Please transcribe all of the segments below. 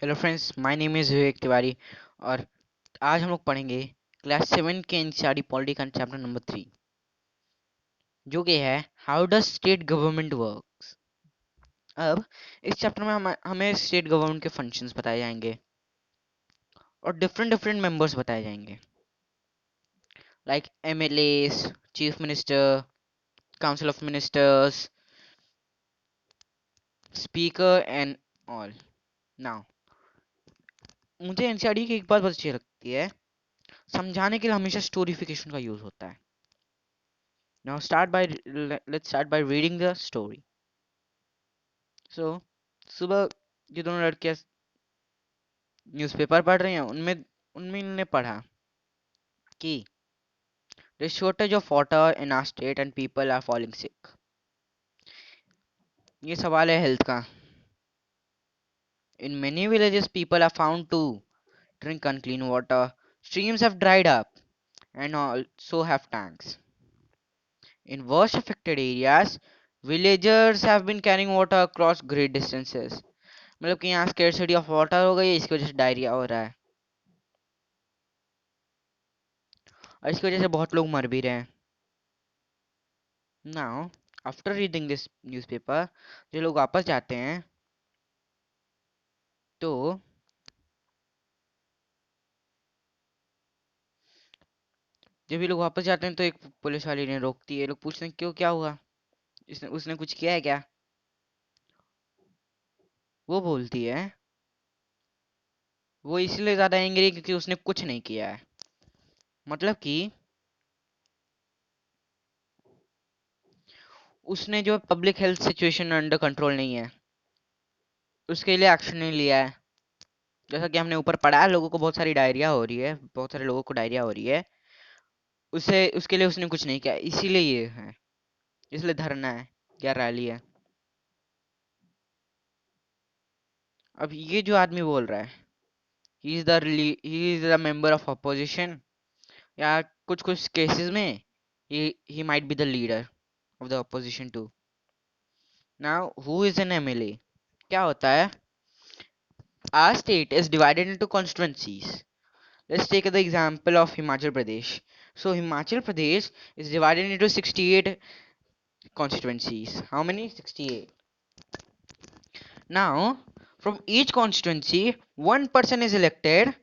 Hello friends, my name is Vivek Tiwari. और आज हम लोग पढ़ेंगे क्लास 7 के एनसीईआरटी पॉलिटी का चैप्टर नंबर 3, जो कि है how does state government works. अब इस चैप्टर में हमें स्टेट गवर्नमेंट के फंक्शंस बताए जाएंगे और डिफरेंट डिफरेंट मेंबर्स बताए जाएंगे, like MLAs, chief minister, council of ministers, speaker and all. Now मुझे एनसीईआरटी की एक बात बहुत अच्छी लगती है, समझाने के लिए हमेशा स्टोरिफिकेशन का यूज होता है। Now let's start by reading the story. So सुबह ये दोनों लड़कियां न्यूज़पेपर पढ़ रही हैं, उनमें उनमें इन्होंने पढ़ा कि there is shortage of water in our state and people are falling sick. ये सवाल है हेल्थ का। In many villages people are found to drink unclean water. Streams have dried up and also have tanks. In worst affected areas, villagers have been carrying water across great distances. मतलब कि यहाँ scarcity of water हो गई है, इसकी वजह से diarrhoea हो रहा है और इसकी वजह से बहुत लोग मर भी रहे हैं। Now after reading this newspaper, जो लोग वापस जाते हैं तो जब ये लोग वापस जाते हैं तो एक पुलिस वाली ने रोकती है। लोग पूछते हैं क्यों, क्या हुआ, इसने उसने कुछ किया है क्या। वो बोलती है वो इसलिए ज्यादा एंग्री क्योंकि उसने कुछ नहीं किया है। मतलब कि उसने जो public health situation under control नहीं है, उसके लिए एक्शन नहीं लिया है। जैसा कि हमने ऊपर पढ़ा है, लोगों को बहुत सारी डायरिया हो रही है, बहुत सारे लोगों को डायरिया हो रही है, उसे उसके लिए उसने कुछ नहीं किया, इसीलिए ये है, इसलिए धरना है या रैली है। अब ये जो आदमी बोल रहा है, he is the member of opposition, या कुछ कुछ केसेस में he might be the leader of the opposition too. Now who is an MLA? क्या होता है? Our state is divided into constituencies. Let's take the example of Himachal Pradesh. So Himachal Pradesh is divided into 68 constituencies. How many? 68. Now, from each constituency, one person is elected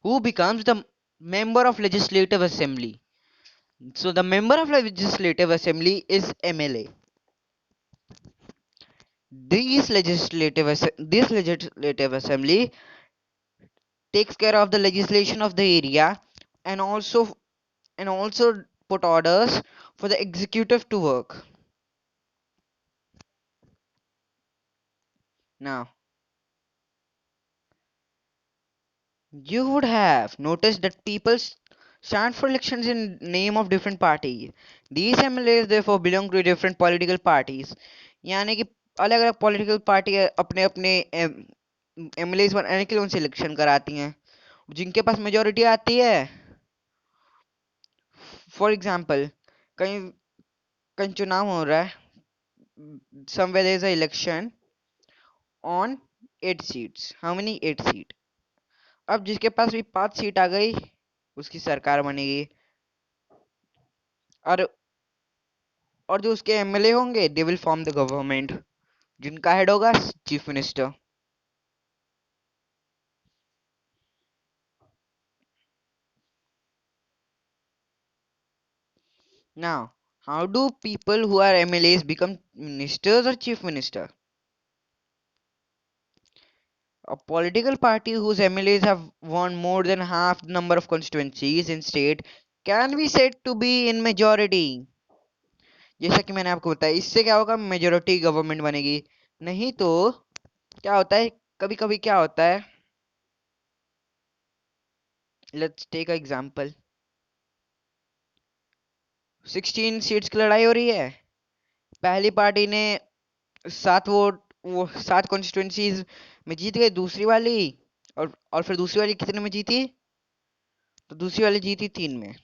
who becomes the member of Legislative Assembly. So the member of Legislative Assembly is MLA. This legislative assembly takes care of the legislation of the area and also put orders for the executive to work. Now, you would have noticed that people stand for elections in name of different parties. These MLAs therefore belong to different political parties. यानी कि अलग अलग political party अपने अपने MLAs बनाने के लिए उनसे इलेक्शन कराती हैं, जिनके पास मेजोरिटी आती है। फॉर एग्जाम्पल, कहीं कहीं चुनाव हो रहा है, somewhere there is a election on 8 seats. How many? 8 seat. अब जिसके पास भी 5 सीट आ गई, उसकी सरकार बनेगी। और जो उसके एमएलए होंगे, they will form the government, जिनका हेड होगा chief minister. Now how do people who are MLAs become ministers और chief minister? A political party whose MLAs have won more than half the number of constituencies in state can be said to be in majority. जैसा कि मैंने आपको बताया, इससे क्या होगा? Majority government बनेगी। नहीं तो क्या होता है, कभी कभी क्या होता है, let's take a example. 16 seats की लड़ाई हो रही है, पहली पार्टी ने 7 वोट, वो 7 कॉन्स्टिट्यूंसीज में जीत गई, दूसरी वाली, और फिर दूसरी वाली कितने में जीती? तो दूसरी वाली जीती 3 में,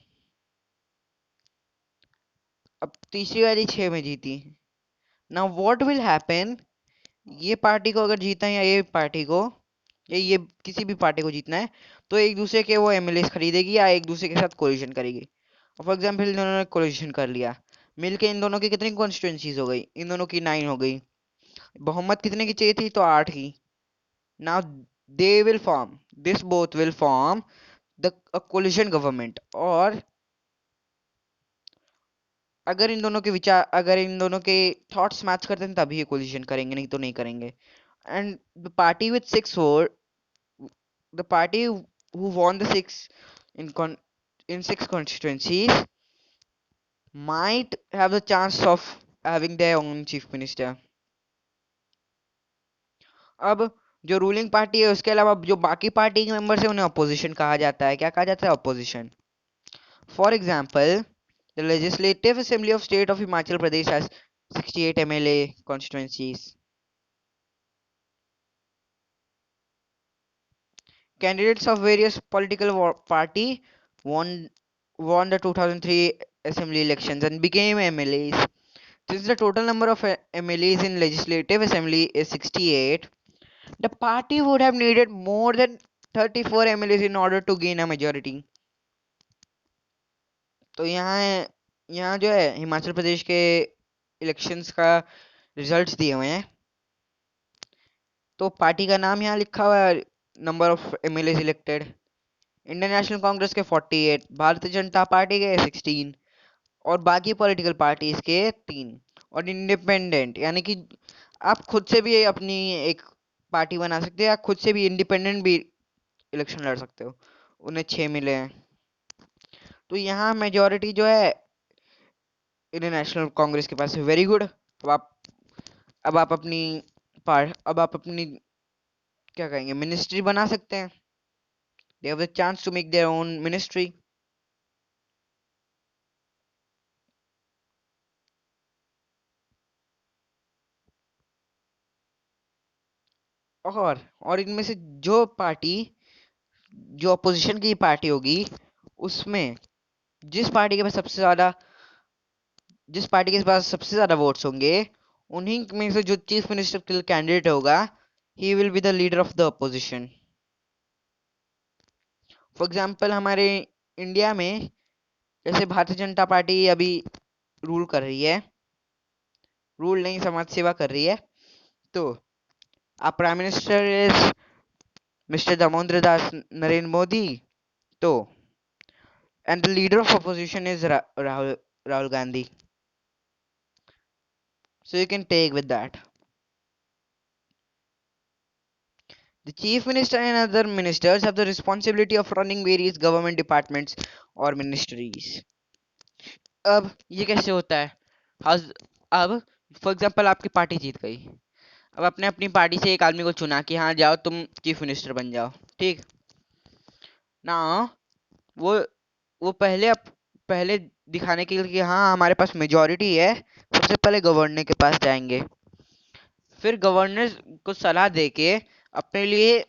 अब तीसरी वाली 6 में जीती। नाउ व्हाट विल हैपन, ये पार्टी को अगर जीता या ये पार्टी को, ये किसी भी पार्टी को जीतना है तो एक दूसरे के वो एमएलए खरीदेगी या एक दूसरे के साथ कोलिशन करेगी। फॉर एग्जाम्पल इन दोनों ने कोलिशन कर लिया, मिलके इन दोनों की कितनी कॉन्स्टिट्यूंसीज हो गई, इन दोनों की 9 हो गई। बहुमत कितने की चाहिए थी, तो 8 की। Now they will form, this both will form the coalition government. और अगर इन दोनों के थॉट्स मैच करते हैं तभी ये कोलिशन करेंगे, नहीं तो नहीं करेंगे। And the party with 6 vote, the party who won the in 6 constituencies might have the chance of having their own chief minister. अब जो रूलिंग पार्टी है उसके अलावा जो बाकी पार्टी के मेंबर्स है उन्हें अपोजिशन कहा जाता है। क्या कहा जाता है, opposition. For example, the legislative assembly of state of Himachal Pradesh has 68 MLA constituencies. Candidates of various political party won won the 2003 assembly elections and became MLAs. Since the total number of MLAs in Legislative Assembly is 68, the party would have needed more than 34 MLAs in order to gain a majority. तो यहाँ जो है हिमाचल प्रदेश के elections का results दिए हुए हैं। तो पार्टी का नाम यहाँ लिखा हुआ है, number of MLA elected. Indian national Congress के 48, भारतीय जनता पार्टी के 16 और बाकी पॉलिटिकल पार्टीज के 3 और इंडिपेंडेंट, यानी कि आप खुद से भी अपनी एक पार्टी बना सकते हो या खुद से भी इंडिपेंडेंट भी इलेक्शन लड़ सकते हो। उन्हें 6 मिले हैं। तो यहाँ मेजोरिटी जो है इंडियन नेशनल कांग्रेस के पास है। Very good. अब आप अपनी अब आप अपनी क्या कहेंगे, मिनिस्ट्री बना सकते हैं। They have the chance to make their own ministry. और इनमें से जो पार्टी जो अपोजिशन की पार्टी होगी उसमें जिस पार्टी के पास सबसे ज्यादा जिस पार्टी के पास सबसे ज्यादा वोट्स होंगे उन्हीं में से जो चीफ मिनिस्टर के लिए कैंडिडेट होगा, he will be the leader of the opposition. For example हमारे इंडिया में जैसे भारतीय जनता पार्टी अभी रूल कर रही है, रूल नहीं समाज सेवा कर रही है, तो आप prime minister is mister Damodar Das Narendra Modi, तो and the leader of opposition is Rahul Gandhi, so you can take with that. The chief minister and other ministers have the responsibility of running various government departments or ministries. अब ये कैसे होता है, How's- अब for example आपकी party जीत गई। अब आपने अपनी पार्टी से एक आदमी को चुना कि हाँ जाओ तुम चीफ मिनिस्टर बन जाओ, ठीक ना। वो वो पहले दिखाने के लिए कि हाँ हमारे पास मेजोरिटी है, सबसे पहले गवर्नर के पास जाएंगे। फिर गवर्नर को सलाह देके अपने लिए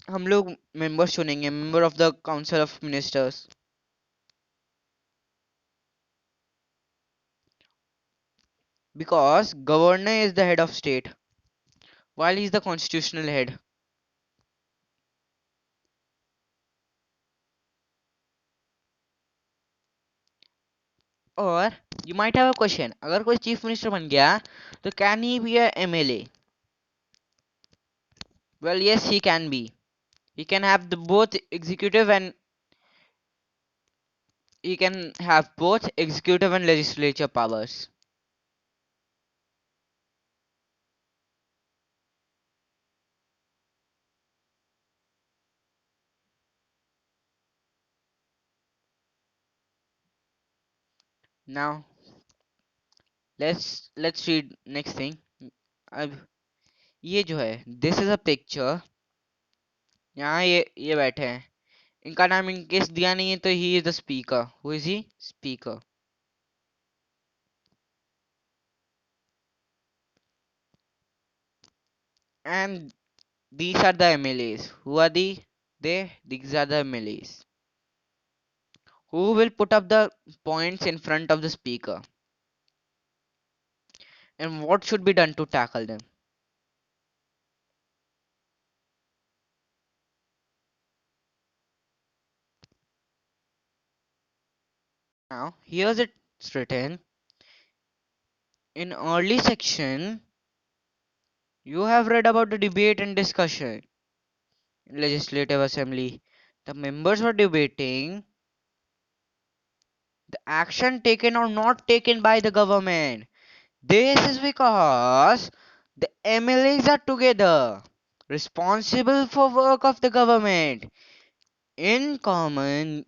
हम लोग मेंबर्स चुनेंगे, member of the council of ministers. Because governor is the head of state while he is the constitutional head. और you might have a question, अगर कोई चीफ मिनिस्टर बन गया तो can he be a MLA? Well, yes, he can be. He can have the both executive and he can have both executive and legislature powers. Now let's read next thing. अब ये जो है this is a picture, यहाँ ये बैठे हैं, इनका नाम इन केस दिया नहीं है तो ही is the speaker. Who is he? Speaker. And these are the MLAs. Who are they? These are the MLAs who will put up the points in front of the speaker and what should be done to tackle them. Now, here's it's written in early section. You have read about the debate and discussion in Legislative Assembly. The members were debating the action taken or not taken by the government. This is because the MLAs are together, responsible for work of the government. In common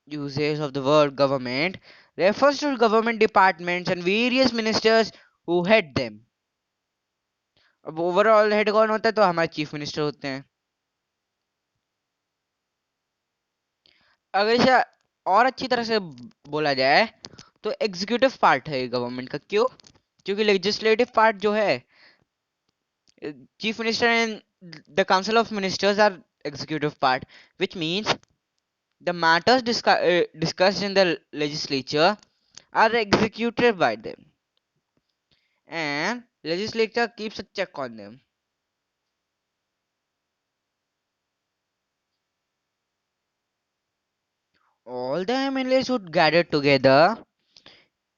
usage of the word government refers to government departments and various ministers who head them. अब overall head कौन होता है तो हमारे chief minister होते हैं. अगर इसे और अच्छी तरह से बोला जाए तो एग्जीक्यूटिव पार्ट है गवर्नमेंट का. क्यों? क्योंकि लेजिस्लेटिव पार्ट जो है chief minister and the council of ministers are executive part, which means the matters discussed in the legislature are executed by them and legislature keeps a check on them. All the MLAs would gather together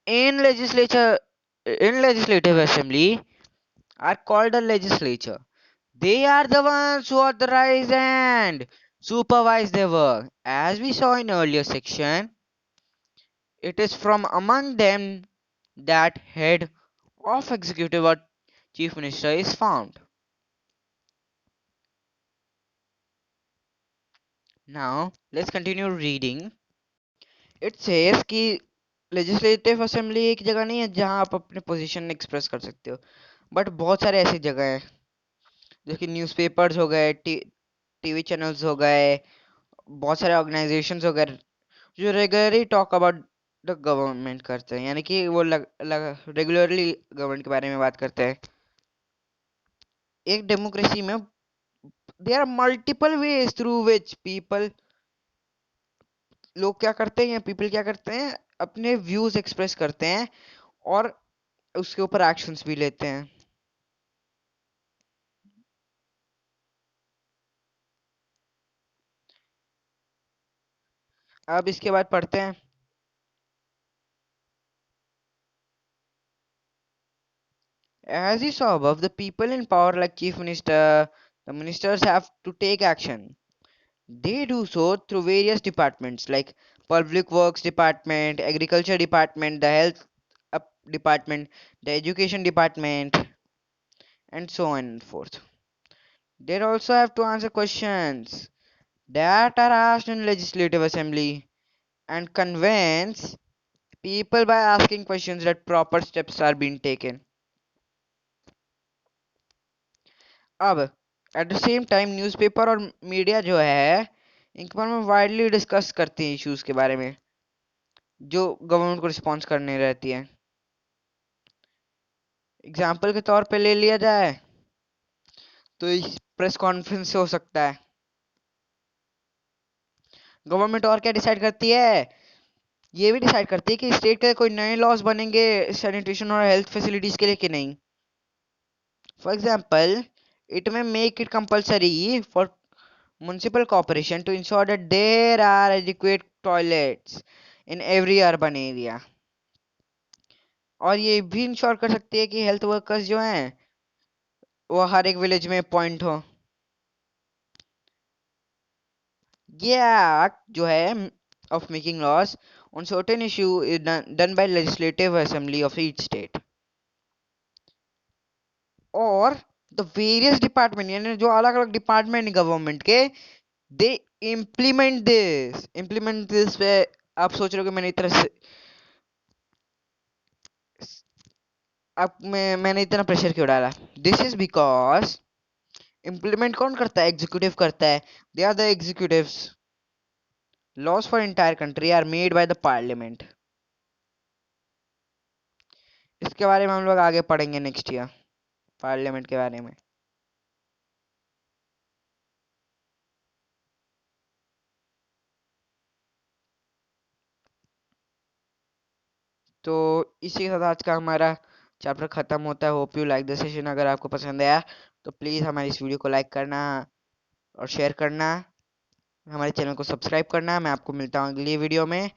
in legislative assembly are called the legislature. They are the ones who authorize and supervise their work. As we saw in earlier section, it is from among them that head of executive or chief minister is found. Now let's continue reading. It says कि legislative assembly एक जगह नहीं है जहां आप अपने position express कर सकते हो, बट बहुत सारे ऐसी जगह है जैसे कि न्यूज़पेपर्स हो गए, टीवी चैनल्स हो गए, बहुत सारे ऑर्गेनाइजेशंस हो गए जो regularly talk about the government करते हैं, यानी कि वो रेगुलरली गवर्नमेंट के बारे में बात करते हैं. एक डेमोक्रेसी में there are multiple ways through which लोग क्या करते हैं या पीपल क्या करते हैं, अपने व्यूज एक्सप्रेस करते हैं और उसके ऊपर एक्शंस भी लेते हैं. अब इसके बाद पढ़ते हैं. As you saw above, the people in power like chief minister, the ministers have to take action. They do so through various departments like public works department, agriculture department, the health department, the education department, and so on and forth. They also have to answer questions that are asked in legislative assembly and convince people by asking questions that proper steps are being taken. अब at the same time newspaper और media जो है इनके बारे में widely discuss करती हैं issues के बारे में जो गवर्नमेंट को रिस्पॉन्स करने रहती है. एग्जाम्पल के तौर पे ले लिया जाए तो इस प्रेस कॉन्फ्रेंस से हो सकता है. गवर्नमेंट और क्या डिसाइड करती है, ये भी डिसाइड करती है कि स्टेट के कोई नए लॉज बनेंगे सैनिटेशन और हेल्थ फैसिलिटीज के लिए कि नहीं. For example, it may make it compulsory for municipal corporation to ensure that there are adequate toilets in every urban area. और ये भी इंश्योर कर सकती है कि हेल्थ वर्कर्स जो हैं वो हर एक विलेज में पॉइंट हो. ये एक्ट जो है of making loss on certain issue is done by legislative assembly of each state. और द वेरियस डिपार्टमेंट यानी जो अलग अलग डिपार्टमेंट गवर्नमेंट के दे इम्प्लीमेंट दिस पे आप सोच रहे हो कि मैंने इतना मैंने इतना प्रेशर क्यों डाला. दिस इज बिकॉज इम्प्लीमेंट कौन करता है, एग्जीक्यूटिव करता है. They are the executives. Laws for entire country are made by the parliament. इसके बारे में हम लोग आगे पढ़ेंगे नेक्स्ट ईयर, पार्लियामेंट के बारे में. तो इसी के साथ आज का हमारा चैप्टर खत्म होता है. Hope you like the session. अगर आपको पसंद आया तो प्लीज़ हमारी इस वीडियो को लाइक करना और शेयर करना, हमारे चैनल को सब्सक्राइब करना. मैं आपको मिलता हूँ अगली वीडियो में.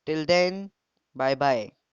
Till then bye bye.